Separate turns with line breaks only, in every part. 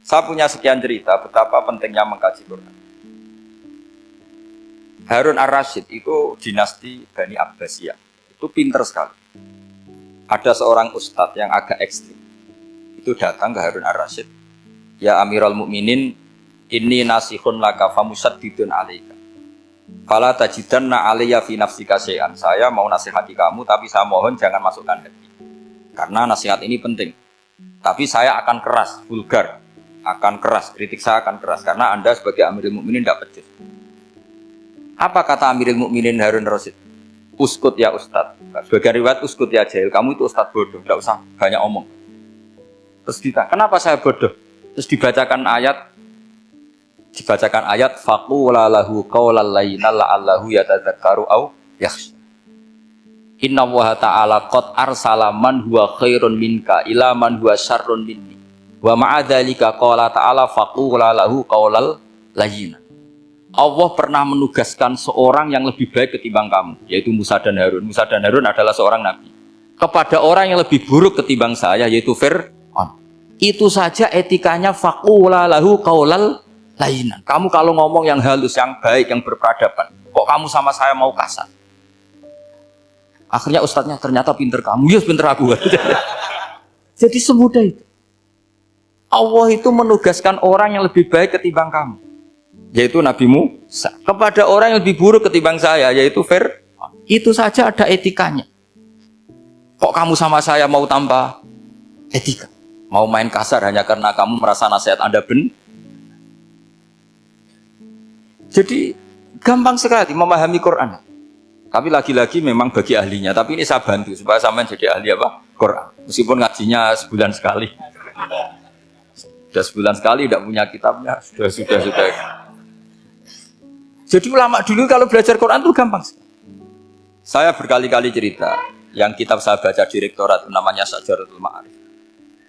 Saya punya sekian cerita betapa pentingnya mengkaji Quran. Harun ar-Rasyid itu dinasti Bani Abbasiyah. Itu pinter sekali. Ada seorang ustadz yang agak ekstrim. Itu datang ke Harun ar-Rasyid. Ya Amirul Mukminin, inni nasihun laka famusaddidun alaika. Fala tajidanna alayya fi nafsika syai'an. Saya mau nasihati kamu, tapi saya mohon jangan masukkan hati. Karena nasihat ini penting. Tapi saya akan keras, vulgar. Akan keras, kritik saya akan keras. Karena Anda sebagai Amirul Mukminin tidak becus. Apa kata Amirul Mukminin Harun ar-Rasyid? Uskut ya Ustadz. Sebagai riwayat uskut ya jahil. Kamu itu Ustadz bodoh, tidak usah banyak omong. Terus ditanya, kenapa saya bodoh? Terus dibacakan ayat faqula lahu qawlan layyinan la'allahu yatadzakkaru aw yakhsha. Inna Allaha ta'ala qad arsala man huwa khairun minka ila man huwa syarrun minni. Wa ma'a dzalika qala ta'ala faqula lahu qawlan layyinan. Allah pernah menugaskan seorang yang lebih baik ketimbang kamu, yaitu Musa dan Harun. Musa dan Harun adalah seorang nabi. Kepada orang yang lebih buruk ketimbang saya, yaitu Fir'aun. Itu saja etikanya faqula lahu qaulal lainan. Kamu kalau ngomong yang halus, yang baik, yang berperadaban, kok kamu sama saya mau kasar? Akhirnya ustadznya ternyata pinter kamu, yes pinter aku. Jadi semudah itu. Allah itu menugaskan orang yang lebih baik ketimbang kamu, yaitu Nabi Musa. Kepada orang yang lebih buruk ketimbang saya, yaitu Fir'aun. Itu saja ada etikanya. Kok kamu sama saya mau tambah etika? Mau main kasar hanya karena kamu merasa nasihat Anda benar? Jadi gampang sekali memahami Quran. Tapi lagi-lagi memang bagi ahlinya. Tapi ini saya bantu supaya sampean jadi ahli apa? Quran. Meskipun ngajinya sebulan sekali. Sudah sebulan sekali tidak punya kitabnya. Sudah. Jadi ulama dulu kalau belajar Quran itu gampang. Saya berkali-kali cerita. Yang kitab saya baca di rektorat namanya Syajaratul Ma'arif.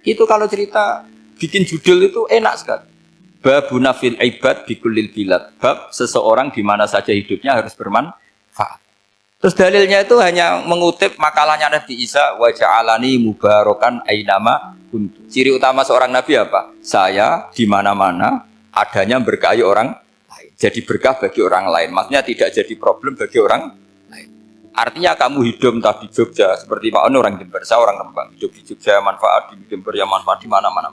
Itu kalau cerita bikin judul itu enak sekali. Babuna fil ibad bikullil bilad. Bab seseorang di mana saja hidupnya harus bermanfaat. Terus dalilnya itu hanya mengutip makalahnya Nabi Isa, wa ja'alani mubarakan ainama kuntu. Ciri utama seorang nabi apa? Saya di mana-mana adanya berkahi orang lain. Jadi berkah bagi orang lain. Maksudnya tidak jadi problem bagi orang lain. Artinya kamu hidup entah di Jogja seperti Pak Ono orang Jember, saya orang Rembang. Hidup di Jogja manfaat, di Jember ya manfaat, di mana-mana.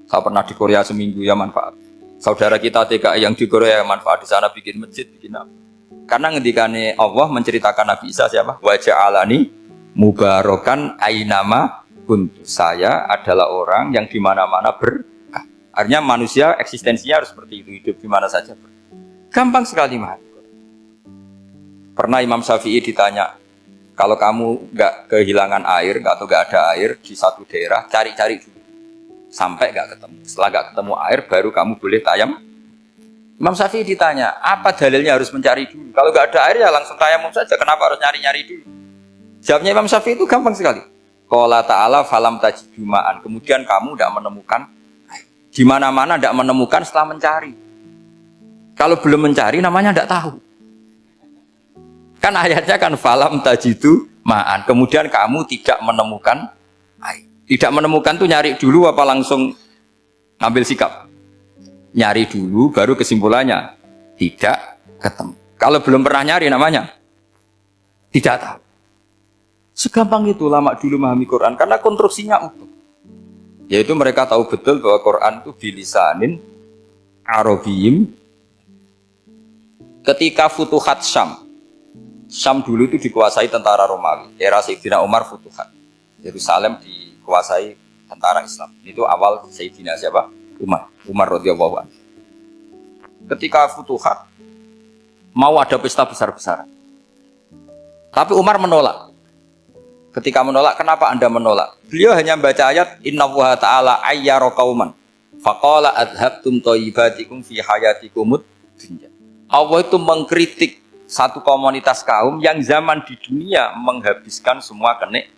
Saya pernah di Korea seminggu ya manfaat. Saudara kita TKI yang di Korea ya manfaat, di sana bikin masjid, bikin apa. Karena ngendikane Allah menceritakan Nabi Isa siapa? Wa ja'alani mubarakan ainama kuntu. Saya adalah orang yang di mana-mana berkah. Artinya manusia eksistensinya harus seperti itu, hidup di mana saja. Gampang sekali mah. Pernah Imam Syafi'i ditanya, kalau kamu nggak kehilangan air atau nggak ada air di satu daerah, cari-cari dulu sampai nggak ketemu. Setelah nggak ketemu air, baru kamu boleh tayamum. Imam Syafi'i ditanya, apa dalilnya harus mencari dulu? Kalau nggak ada air ya langsung tayamum saja. Kenapa harus nyari-nyari dulu? Jawabnya Imam Syafi'i itu gampang sekali. Qala ta'ala falam tajidu ma'an. Kemudian kamu tidak menemukan air. Di mana-mana tidak menemukan setelah mencari. Kalau belum mencari namanya tidak tahu. Kan ayatnya kan falam tajidu ma'an. Kemudian kamu tidak menemukan air. Tidak menemukan tuh nyari dulu apa langsung ngambil sikap? Nyari dulu baru kesimpulannya tidak ketemu. Kalau belum pernah nyari namanya tidak tahu. Segampang itu ulama dulu memahami Quran karena konstruksinya utuh. Yaitu mereka tahu betul bahwa Quran itu bilisanin Arabiyim. Ketika Futuhat Syam dulu itu dikuasai tentara Romawi. Era Sayyidina Umar Futuhat. Yerusalem dikuasai tentara Islam. Itu awal Sayyidina siapa? Umar radhiyallahu anhu. Ketika Futuhat mau ada pesta besar-besaran. Tapi Umar menolak. Ketika menolak, kenapa Anda menolak? Beliau hanya membaca ayat Innallaha ta'ala ayyara qauman faqala adhabtum thayyibatikum fi hayatikumud dunya. Allah itu mengkritik satu komunitas kaum yang zaman di dunia menghabiskan semua kenikmatan.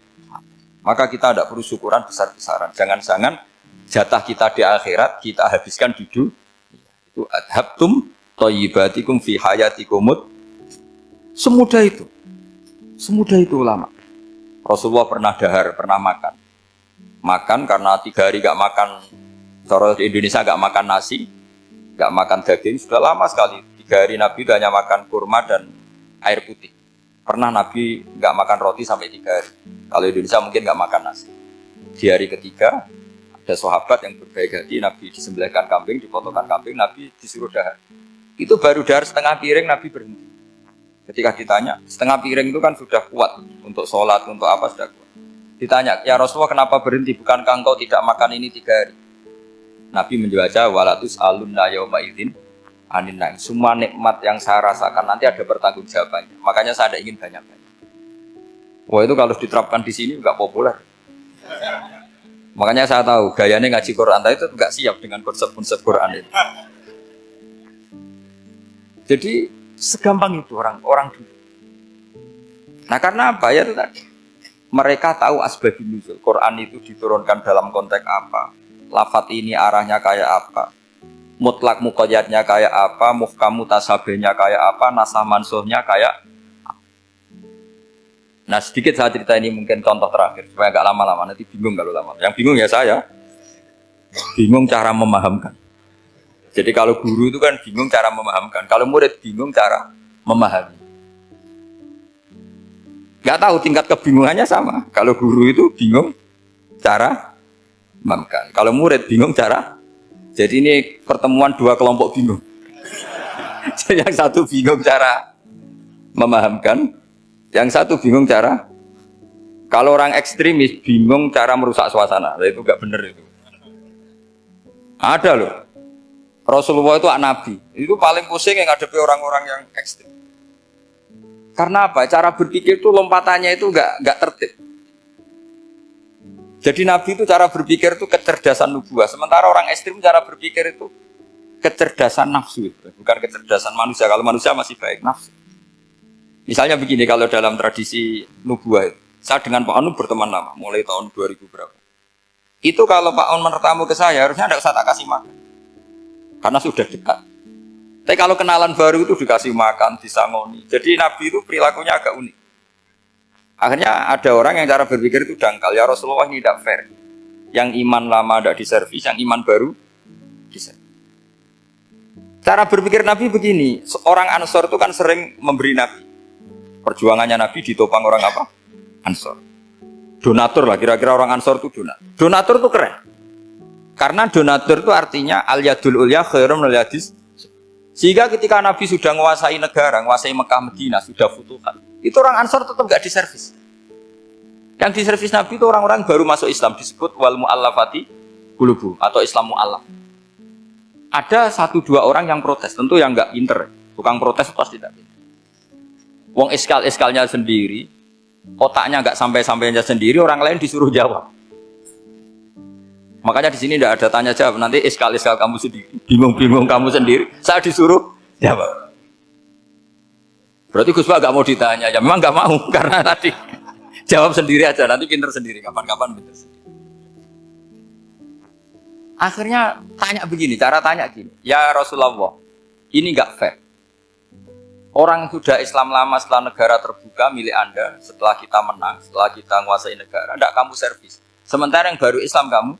Maka kita tidak perlu syukuran besar-besaran. Jangan-jangan jatah kita di akhirat kita habiskan di dunia. Itu adhabtum thayyibatikum fi hayatikumud. Semudah itu ulama. Rasulullah pernah dahar, pernah makan karena 3 hari gak makan Cara di Indonesia nggak makan nasi, nggak makan daging, sudah lama sekali. 3 hari Nabi itu hanya makan kurma dan air putih. Pernah Nabi nggak makan roti sampai 3 hari. Kalau Indonesia mungkin nggak makan nasi. Di hari ketiga, ada sahabat yang berbaik hati, Nabi disembelihkan kambing, dipotongkan kambing, Nabi disuruh dahar. Itu baru dahar setengah piring, Nabi berhenti. Ketika ditanya, setengah piring itu kan sudah kuat untuk sholat, untuk apa sudah kuat. Ditanya, ya Rasulullah kenapa berhenti? Bukankah engkau tidak makan ini 3 hari? Nabi menjawab, walatus alunna yauma idzin anin naim. Semua nikmat yang saya rasakan nanti ada pertanggungjawabannya. Makanya saya tidak ingin banyak-banyak. Wah itu kalau diterapkan di sini nggak populer. Makanya saya tahu gayanya ngaji Quran itu nggak siap dengan konsep-konsep Quran itu. Jadi segampang itu orang dulu. Nah karena apa ya itu tadi? Mereka tahu asbabun nuzul. Quran itu diturunkan dalam konteks apa? Lafat ini arahnya kayak apa, mutlak muqayyadnya kayak apa, muhkam mutasabihnya kayak apa, nasah mansuhnya kayak apa. Nah sedikit saya cerita ini mungkin contoh terakhir supaya agak lama-lama, nanti bingung kalau lama. Yang bingung ya saya, bingung cara memahamkan. Jadi kalau guru itu kan bingung cara memahamkan, kalau murid bingung cara memahami. Gak tahu tingkat kebingungannya sama. Kalau guru itu bingung cara memahamkan. Kalau murid bingung cara. Jadi ini pertemuan 2 kelompok bingung. Jadi yang satu bingung cara memahamkan, yang satu bingung cara. Kalau orang ekstremis bingung cara merusak suasana. Nah, itu gak bener itu. Ada loh. Rasulullah itu nabi. Itu paling pusing yang ngadepi orang-orang yang ekstrim. Karena apa? Cara berpikir itu lompatannya itu gak tertib. Jadi Nabi itu cara berpikir itu kecerdasan nubuah. Sementara orang ekstrim cara berpikir itu kecerdasan nafsu. Bukan kecerdasan manusia. Kalau manusia masih baik, nafsu. Misalnya begini, kalau dalam tradisi nubuah itu, saya dengan Pak Anu berteman lama, mulai tahun 2000 berapa. Itu kalau Pak Anu bertamu ke saya, harusnya tidak usah tak kasih makan. Karena sudah dekat. Tapi kalau kenalan baru itu dikasih makan, disangoni. Jadi Nabi itu perilakunya agak unik. Akhirnya ada orang yang cara berpikir itu dangkal. Ya Rasulullah ini tidak fair. Yang iman lama tidak diservis, yang iman baru diservis. Cara berpikir Nabi begini. Orang Ansor itu kan sering memberi Nabi. Perjuangannya Nabi ditopang orang apa? Ansor. Donatur lah, kira-kira orang Ansor itu donatur. Donatur itu keren. Karena donatur itu artinya al-yadul ulya khairum minal yadis. Sehingga ketika Nabi sudah menguasai negara, menguasai Mekah Medina, sudah futuhat, itu orang Ansor tetap gak diservis. Yang diservis Nabi itu orang-orang baru masuk Islam, disebut wal mu'allafati qulubuhum atau Islam mu'allaf. Ada 1-2 orang yang protes, tentu yang gak pinter. Tukang protes pasti tidak pinter. Wong iskal-iskalnya sendiri, otaknya gak sampai-sampainya sendiri, orang lain disuruh jawab. Makanya di sini tidak ada tanya jawab, nanti iskal-iskal kamu sendiri, bingung-bingung kamu sendiri, saya disuruh jawab. Berarti Gus Pak gak mau ditanya, ya memang gak mau, karena tadi jawab sendiri aja, nanti pinter sendiri, kapan-kapan pinter sendiri. Akhirnya tanya begini, cara tanya gini, ya Rasulullah, ini gak fair. Orang sudah Islam lama setelah negara terbuka milik Anda, setelah kita menang, setelah kita menguasai negara, tidak kamu servis. Sementara yang baru Islam kamu,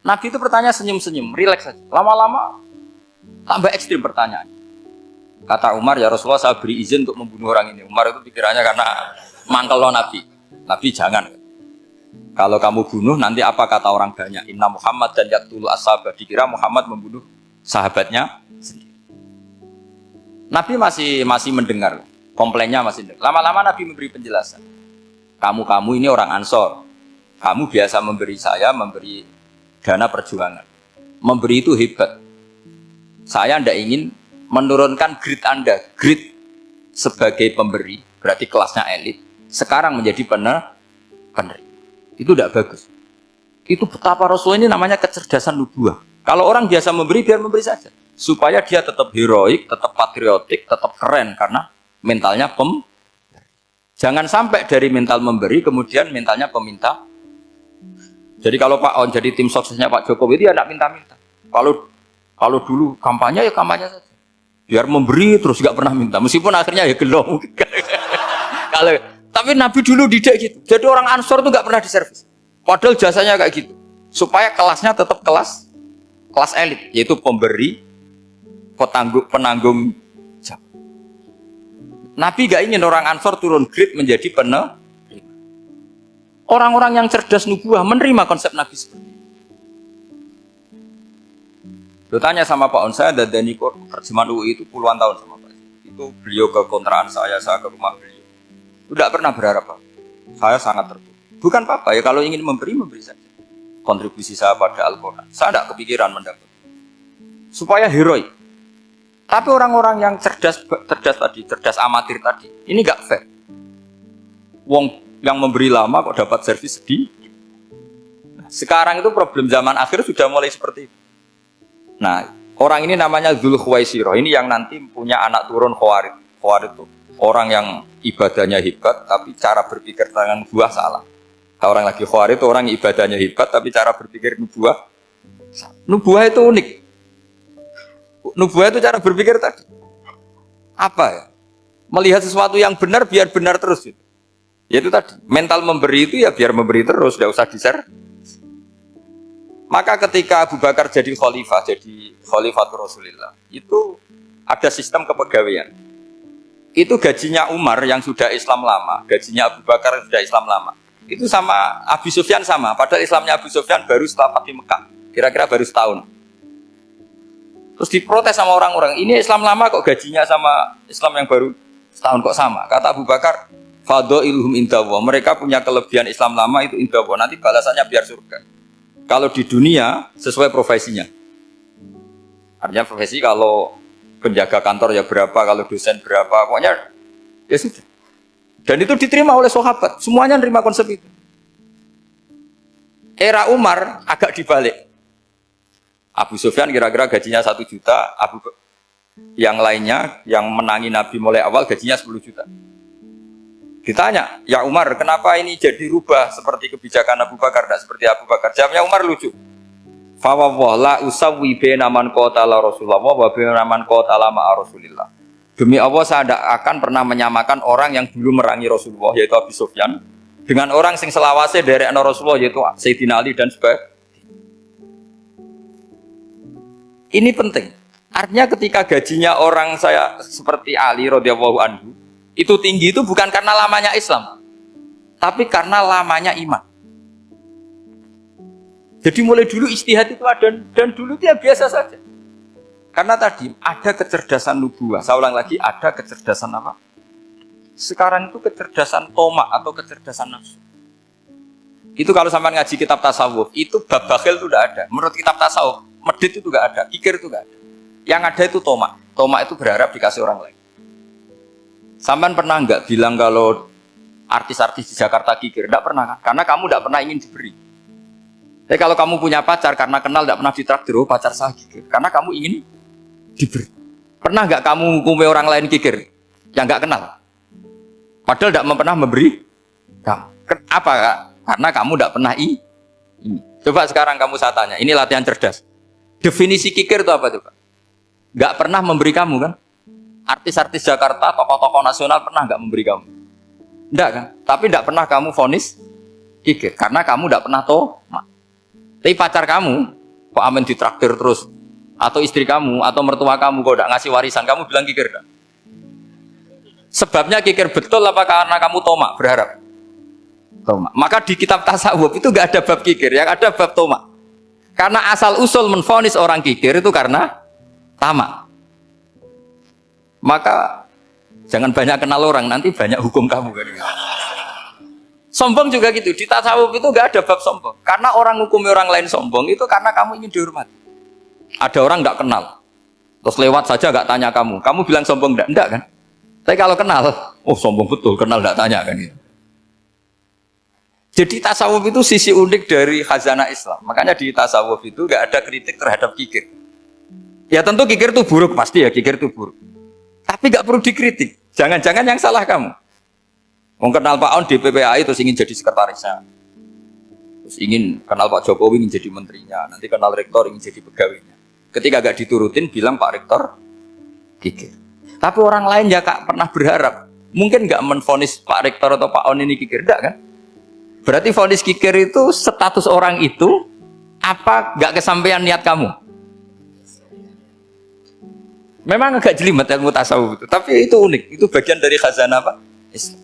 Nabi itu bertanya senyum-senyum, rileks saja. Lama-lama tambah ekstrim pertanyaan. Kata Umar, ya Rasulullah saya beri izin untuk membunuh orang ini. Umar itu pikirannya karena mangkel lo Nabi. Nabi jangan. Kalau kamu bunuh nanti apa kata orang banyak? Inna Muhammad dan yaqtul ashabah. Dikira Muhammad membunuh sahabatnya sendiri. Nabi masih mendengar, komplainnya masih mendengar. Lama-lama Nabi memberi penjelasan. Kamu ini orang Ansor. Kamu biasa memberi saya, memberi dana perjuangan. Memberi itu hebat. Saya tidak ingin menurunkan grade Anda. Grade sebagai pemberi, berarti kelasnya elit. Sekarang menjadi penerima. Itu tidak bagus. Itu betapa Rasul ini namanya kecerdasan nubuah. Kalau orang biasa memberi, biar memberi saja. Supaya dia tetap heroik, tetap patriotik, tetap keren. Karena mentalnya Jangan sampai dari mental memberi, kemudian mentalnya peminta. Jadi kalau Pak On jadi tim suksesnya Pak Jokowi itu ya tidak minta-minta. Kalau dulu kampanye ya kampanye saja. Biar memberi terus nggak pernah minta. Meskipun akhirnya ya gelong. Tapi Nabi dulu tidak gitu. Jadi orang Ansor itu nggak pernah diservis. Padahal jasanya kayak gitu. Supaya kelasnya tetap kelas kelas elit, yaitu pemberi, penanggung jawab. Nabi gak ingin orang Ansor turun grade menjadi penerima. Orang-orang yang cerdas nubuah menerima konsep Nabi seperti itu. Lu tanya sama Pak On, saya dadani terjemahan UI itu puluhan tahun sama Pak. Itu beliau ke kontrakan saya ke rumah beliau. Tidak pernah berharap apa. Saya sangat tertutup. Bukan apa-apa ya, kalau ingin memberi saja. Kontribusi saya pada Al-Quran. Saya tidak kepikiran mendapat. Supaya heroik. Tapi orang-orang yang cerdas amatir tadi, ini gak fair. Wong yang memberi lama kok dapat servis sedikit. Nah, sekarang itu problem zaman akhir sudah mulai seperti itu. Nah, orang ini namanya Dzul Khuwaisirah. Ini yang nanti punya anak turun Khawarij. Khawarij itu orang yang ibadahnya hebat, tapi cara berpikir tentang nubuah salah. Orang lagi Khawarij itu orang ibadahnya hebat, tapi cara berpikir nubuah itu unik. Nubuah itu cara berpikir tadi. Apa ya? Melihat sesuatu yang benar biar benar terus. Gitu. Yaitu tadi, mental memberi itu ya biar memberi terus, tidak usah di-share. Maka ketika Abu Bakar jadi Khalifatul Rasulillah, itu ada sistem kepegawaian. Itu gajinya Umar yang sudah Islam lama, gajinya Abu Bakar yang sudah Islam lama. Itu sama Abu Sufyan sama, padahal Islamnya Abu Sufyan baru setelah Fathu Mekah, kira-kira baru setahun. Terus diprotes sama orang-orang, ini Islam lama kok gajinya sama Islam yang baru setahun kok sama. Kata Abu Bakar, fadhailuhum indallah, mereka punya kelebihan Islam lama itu indallah, nanti balasannya biar surga. Kalau di dunia sesuai profesinya. Artinya profesi kalau penjaga kantor ya berapa, kalau dosen berapa, pokoknya ya sudah. Dan itu diterima oleh sahabat, semuanya nerima konsep itu. Era Umar agak dibalik. Abu Sufyan kira-kira gajinya 1 juta, yang lainnya yang menangi Nabi mulai awal gajinya 10 juta. Ditanya, ya Umar, kenapa ini jadi rubah seperti kebijakan Abu Bakar, tidak seperti Abu Bakar? Jawabnya Umar lucu. Fawwah la usawwi baina man qatala Rasulullah wa baina man qatala ma'a Rasulillah. Demi Allah saya tidak akan pernah menyamakan orang yang dulu merangi Rasulullah yaitu Abu Sufyan dengan orang sing selawase dari Rasulullah yaitu Sayyidina Ali dan sebagainya. Ini penting. Artinya ketika gajinya orang saya seperti Ali radhiyallahu anhu itu tinggi itu bukan karena lamanya Islam, tapi karena lamanya iman. Jadi mulai dulu ijtihad itu ada dan dulu dia biasa saja. Karena tadi ada kecerdasan nubuah. Saya ulang lagi, ada kecerdasan apa? Sekarang itu kecerdasan tomak atau kecerdasan nafsu. Itu kalau sampai ngaji kitab tasawuf, itu bab bakhil itu tidak ada. Menurut kitab tasawuf, medit itu tidak ada, kikir itu tidak ada. Yang ada itu tomak. Tomak itu berharap dikasih orang lain. Sampean pernah enggak bilang kalau artis-artis di Jakarta kikir? Enggak pernah kan? Karena kamu enggak pernah ingin diberi. Tapi kalau kamu punya pacar karena kenal enggak pernah ditraktir, oh pacar saya kikir. Karena kamu ingin diberi. Pernah enggak kamu ngukumi orang lain kikir yang enggak kenal? Padahal enggak pernah memberi kamu. Apa Kak? Karena kamu enggak pernah ini. Coba sekarang kamu saya tanya, ini latihan cerdas. Definisi kikir itu apa coba? Enggak pernah memberi kamu kan? Artis-artis Jakarta, tokoh-tokoh nasional pernah nggak memberi kamu? Enggak kan? Tapi enggak pernah kamu vonis kikir karena kamu enggak pernah tomak. Tapi pacar kamu kok amen ditraktir terus, atau istri kamu atau mertua kamu kok enggak ngasih warisan, kamu bilang kikir enggak? Sebabnya kikir betul apa karena kamu tomak berharap? Tomak. Maka di kitab tasawuf itu enggak ada bab kikir, yang ada bab tomak. Karena asal usul menvonis orang kikir itu karena tamak. Maka jangan banyak kenal orang, nanti banyak hukum kamu kan. Sombong juga gitu, di tasawuf itu enggak ada bab sombong. Karena orang hukumi orang lain sombong itu karena kamu ingin dihormati. Ada orang enggak kenal, terus lewat saja enggak tanya kamu bilang sombong enggak? Enggak kan? Tapi kalau kenal, oh sombong betul, kenal enggak tanya kan gitu. Jadi tasawuf itu sisi unik dari khazanah Islam. Makanya di tasawuf itu enggak ada kritik terhadap kikir. Ya tentu kikir itu buruk, pasti ya kikir itu buruk. Tapi nggak perlu dikritik. Jangan-jangan yang salah kamu. Mau kenal Pak On di PPAI terus ingin jadi sekretarisnya. Terus ingin kenal Pak Jokowi ingin jadi menterinya. Nanti kenal rektor ingin jadi pegawainya. Ketika nggak diturutin bilang Pak Rektor kikir. Tapi orang lain ya Kak pernah berharap. Mungkin nggak menvonis Pak Rektor atau Pak On ini kikir. Enggak kan? Berarti vonis kikir itu status orang itu apa nggak kesampaian niat kamu? Memang agak jelimet ilmu tasawuf itu, tapi itu unik. Itu bagian dari khazanah apa? Islam.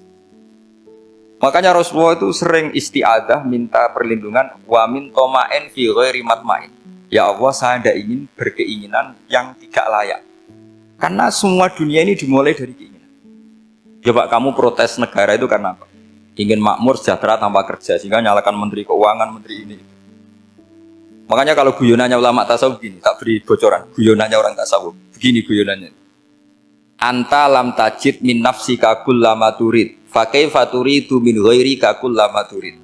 Makanya Rasulullah itu sering isti'adah, minta perlindungan, wa min toma'en fi ghairi matma'in. Ya Allah, saya tidak ingin berkeinginan yang tidak layak. Karena semua dunia ini dimulai dari keinginan. Coba kamu protes negara itu karena apa? Ingin makmur, sejahtera tanpa kerja, sehingga nyalakan menteri keuangan, menteri ini. Makanya kalau guyonannya ulama tasawuf begini, tak beri bocoran. Guyonannya orang tasawuf, begini guyonannya. Anta lam tajid min nafsika kullama turid, fa kaifa turidu min ghairika kullama turid.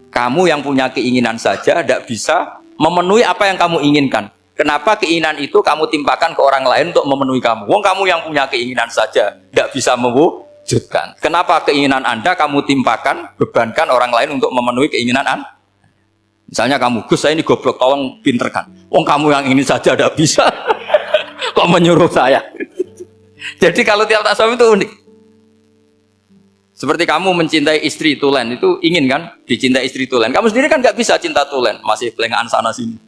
Kamu yang punya keinginan saja tidak bisa memenuhi apa yang kamu inginkan. Kenapa keinginan itu kamu timpakan ke orang lain untuk memenuhi kamu? Wong kamu yang punya keinginan saja tidak bisa mewujudkan. Kenapa keinginan Anda kamu timpakan, bebankan orang lain untuk memenuhi keinginan Anda? Misalnya kamu, Gus saya ini goblok, tolong pinterkan. Wong kamu yang ini saja tidak bisa. Kok menyuruh saya? Jadi kalau tiap tasawuf itu unik. Seperti kamu mencintai istri tulen, itu ingin kan dicintai istri tulen. Kamu sendiri kan nggak bisa cinta tulen, masih pelengahan sana sini.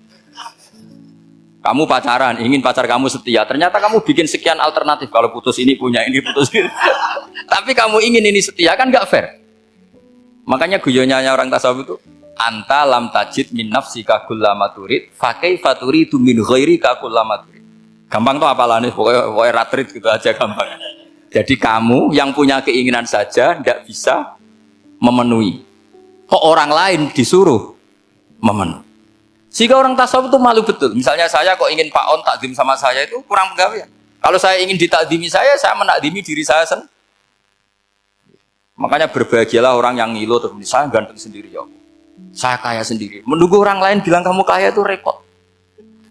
Kamu pacaran, ingin pacar kamu setia. Ternyata kamu bikin sekian alternatif. Kalau putus ini punya ini, putus ini. Tapi kamu ingin ini setia, kan nggak fair. Makanya guyonnya orang tasawuf itu, anta lam tajid min nafsika kullama turid, fa kaifa turidu min ghairika kullama turid. Gampang tuh apalane, pokoknya ratrit gitu aja gampang. Jadi kamu yang punya keinginan saja tidak bisa memenuhi. Kok orang lain disuruh memenuhi. Sehingga orang tasawuf itu malu betul. Misalnya saya kok ingin Pak On takdim sama saya itu kurang pegawai. Kalau saya ingin ditakdimi saya menakdimi diri saya sendiri. Makanya berbahagialah orang yang ngilu terus saya ganteng sendiri ya Allah. Saya kaya sendiri. Menunggu orang lain bilang kamu kaya itu repot.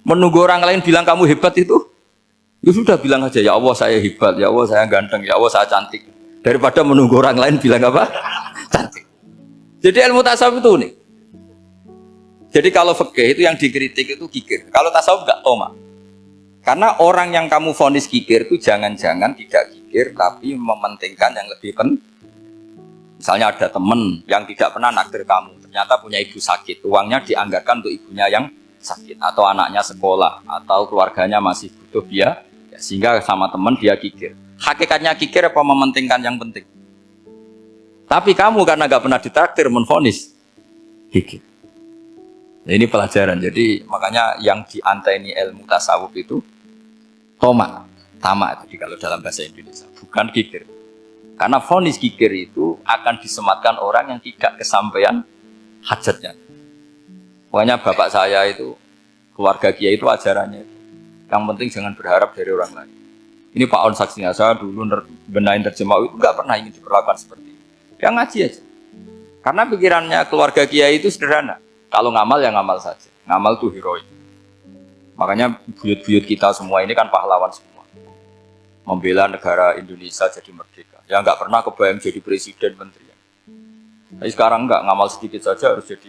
Menunggu orang lain bilang kamu hebat itu, ya sudah bilang aja ya Allah saya hebat, ya Allah saya ganteng, ya Allah saya cantik. Daripada menunggu orang lain bilang apa? Cantik. Jadi ilmu tasawuf itu unik. Jadi kalau fikih itu yang dikritik itu kikir. Kalau tasawuf enggak toma. Karena orang yang kamu vonis kikir itu jangan-jangan tidak kikir tapi mementingkan yang lebih penting. Misalnya ada teman yang tidak pernah nakdir kamu, ternyata punya ibu sakit, uangnya dianggarkan untuk ibunya yang sakit, atau anaknya sekolah, atau keluarganya masih butuh dia, ya, sehingga sama teman dia kikir. Hakikatnya kikir apa mementingkan yang penting? Tapi kamu karena gak pernah ditakdir menvonis kikir. Nah, ini pelajaran. Jadi makanya yang dianteni ilmu tasawuf itu toma, tamak. Jadi kalau dalam bahasa Indonesia bukan kikir. Karena vonis kikir itu akan disematkan orang yang tidak kesampaian hajatnya. Makanya bapak saya itu keluarga kiai itu ajarannya itu. Yang penting jangan berharap dari orang lain. Ini Pak On saksinya, saya dulu benahin terjemah itu nggak pernah ingin diperlakukan seperti itu. Dia ngaji aja. Karena pikirannya keluarga kiai itu sederhana. Kalau ngamal ya ngamal saja. Ngamal tuh heroik. Makanya buyut-buyut kita semua ini kan pahlawan semua. Membela negara Indonesia jadi merdeka. Ya nggak pernah kebayang jadi presiden, menteri. Tapi sekarang nggak, ngamal sedikit saja harus jadi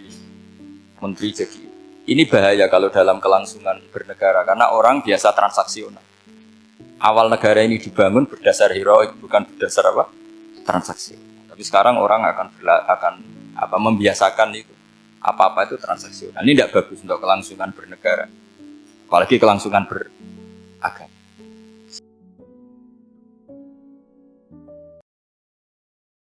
menteri. Jadi ini bahaya kalau dalam kelangsungan bernegara. Karena orang biasa transaksional. Awal negara ini dibangun berdasar heroik, bukan berdasar apa? Transaksi. Tapi sekarang orang akan membiasakan itu. Apa-apa itu transaksional. Ini tidak bagus untuk kelangsungan bernegara. Apalagi kelangsungan beragama.